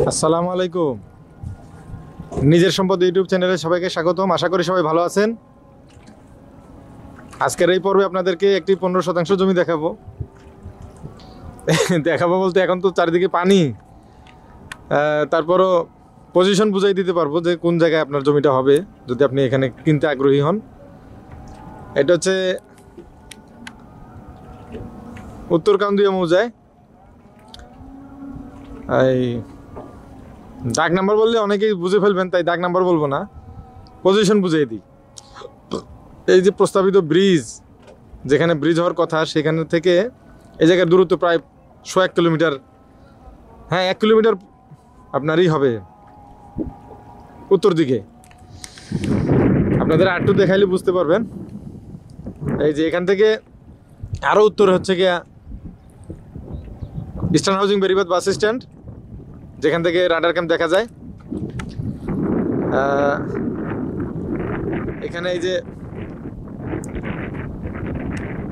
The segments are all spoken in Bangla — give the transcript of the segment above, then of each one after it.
আসসালামু আলাইকুম। নিজের সম্পদ ইউটিউব চ্যানেলে সবাইকে স্বাগতম। আশা করি সবাই ভালো আছেন। আজকের এই পর্বে আপনাদেরকে একটি 15% জমি দেখাবো। দেখাবো বলতে এখন তো চারিদিকে পানি, তারপরও পজিশন বুঝাই দিতে পারবো যে কোন জায়গায় আপনার জমিটা হবে যদি আপনি এখানে কিনতে আগ্রহী হন। এটা হচ্ছে উত্তর কাউন্দিয়া মৌজায়। এই দাগ নাম্বার বললে অনেকেই বুঝে ফেলবেন, তাই দাগ নাম্বার বলবো না, পজিশন বুঝিয়ে দিই। এই যে প্রস্তাবিত ব্রিজ, যেখানে ব্রিজ হওয়ার কথা সেখান থেকে এই জায়গার দূরত্ব প্রায় 101 কিলোমিটার। হ্যাঁ, 1 কিলোমিটার আপনারই হবে উত্তর দিকে। আপনাদের আরেকটু দেখাইলে বুঝতে পারবেন। এই যে এখান থেকে আরও উত্তরে হচ্ছে গিয়া eastern housing Beribadh bus stand, যেখান থেকে রাডার ক্যাম্প দেখা যায়। এখানে এই যে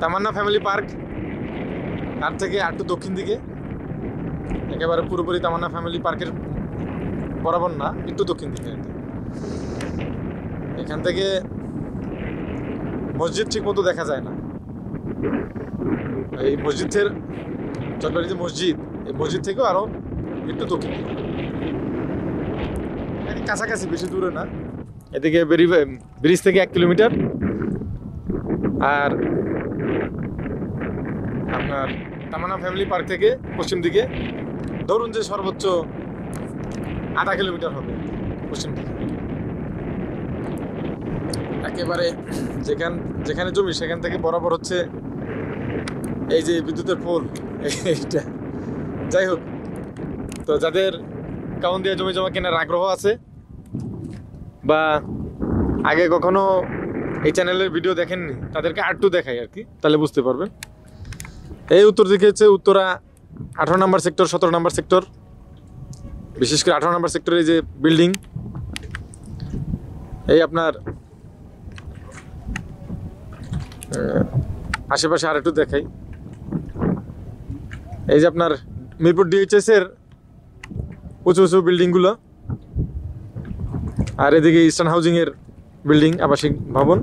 তামান্না ফ্যামিলি পার্ক, তার থেকে একটু দক্ষিণ দিকে, একেবারে পুরোপুরি তামান্না ফ্যামিলি পার্কের বরাবর না, একটু দক্ষিণ দিকে। এখান থেকে মসজিদ ঠিক মতো দেখা যায় না। এই মসজিদের চটবাড়ি যে মসজিদ, এই মসজিদ থেকেও আরো একটু দক্ষিণ দিকে, কাছাকাছি, বেশি দূরে না। এদিকে ব্রিজ থেকে 1 কিলোমিটার। আর আপনার তামান্না ফ্যামিলি পার্ক থেকে পশ্চিম দিকে ধরুন যে সর্বোচ্চ আধা কিলোমিটার হবে পশ্চিম দিকে। একেবারে যেখানে জমি সেখান থেকে বরাবর হচ্ছে এই যে বিদ্যুতের পোল, এইটা। যাই হোক, তো যাদের কাউন্দিয়া জমি জমা কেনার আগ্রহ আছে বা আগে কখনো এই চ্যানেলের ভিডিও দেখেননি, তাদেরকে আরটু দেখাই আর কি, তাহলে বুঝতে পারবেন। এই উত্তর দিকে হচ্ছে উত্তরা 18 নম্বর সেক্টর, 17 নম্বর সেক্টর, বিশেষ করে 18 নম্বর সেক্টরে যে বিল্ডিং। এই আপনার আশেপাশে আর একটু দেখাই। এই যে আপনার মিরপুর ডিএইচএস এর উঁচু উঁচু বিল্ডিংগুলো, আর এদিকে ইস্টার্ন হাউজিং এর বিল্ডিং, আবাসিক ভবন।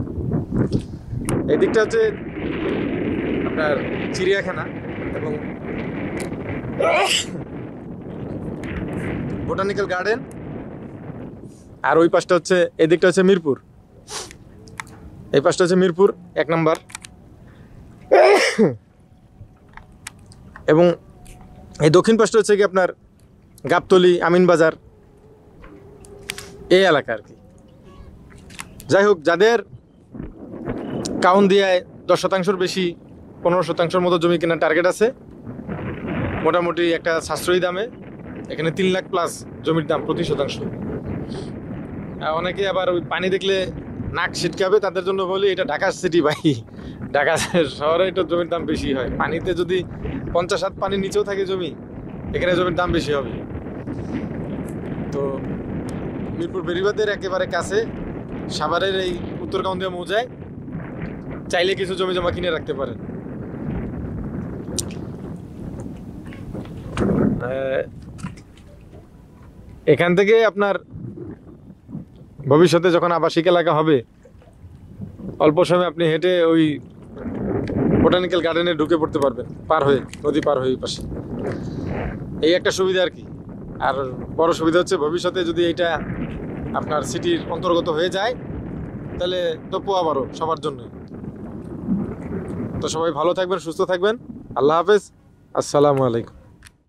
এই দিকটা হচ্ছে আপনার চিড়িয়াখানা এবং বোটানিক্যাল গার্ডেন। আর ওই পাশটা হচ্ছে, এই দিকটা হচ্ছে মিরপুর, এই পাশটা হচ্ছে মিরপুর 1 নম্বর। এবং এই দক্ষিণ পাশটা হচ্ছে কি আপনার গাবতলী, আমিনবাজার, এই এলাকা আর কি। যাই হোক, যাদের কাউন্দিয়ায় 10% বেশি, 15% মতো জমি কেনার টার্গেট আছে, মোটামুটি একটা সাশ্রয়ী দামে, এখানে 3 লাখ প্লাস জমির দাম প্রতি শতাংশ। অনেকে আবার ওই পানি দেখলে নাক ছিটকাবে, তাদের জন্য বলি এটা ঢাকা সিটি ভাই, ঢাকা শহরে এটা জমির দাম বেশি হয়। পানিতে যদি 50 হাত পানির নিচেও থাকে জমি, এখানে জমির দাম বেশি হবে। তো মিরপুর বেরিবাদের একেবারে কাছে সাভারের এই উত্তর কাউন্দিয়া মৌজায় চাইলে কিছু জমি জমা কিনে রাখতে পারেন। এখান থেকে আপনার ভবিষ্যতে যখন আবাসিক এলাকা হবে, অল্প সময় আপনি হেঁটে ওই বোটানিক্যাল গার্ডেনে ঢুকে পড়তে পারবেন, পার হয়ে, নদী পার হয়ে পাশে। এই একটা সুবিধা আর কি। আর বড় সুবিধা হচ্ছে ভবিষ্যতে যদি এটা আপনার সিটির অন্তর্গত হয়ে যায়, তাহলে তো পোয়া বড় সবার জন্য। তো সবাই ভালো থাকবেন, সুস্থ থাকবেন। আল্লাহ হাফেজ, আসসালামু আলাইকুম।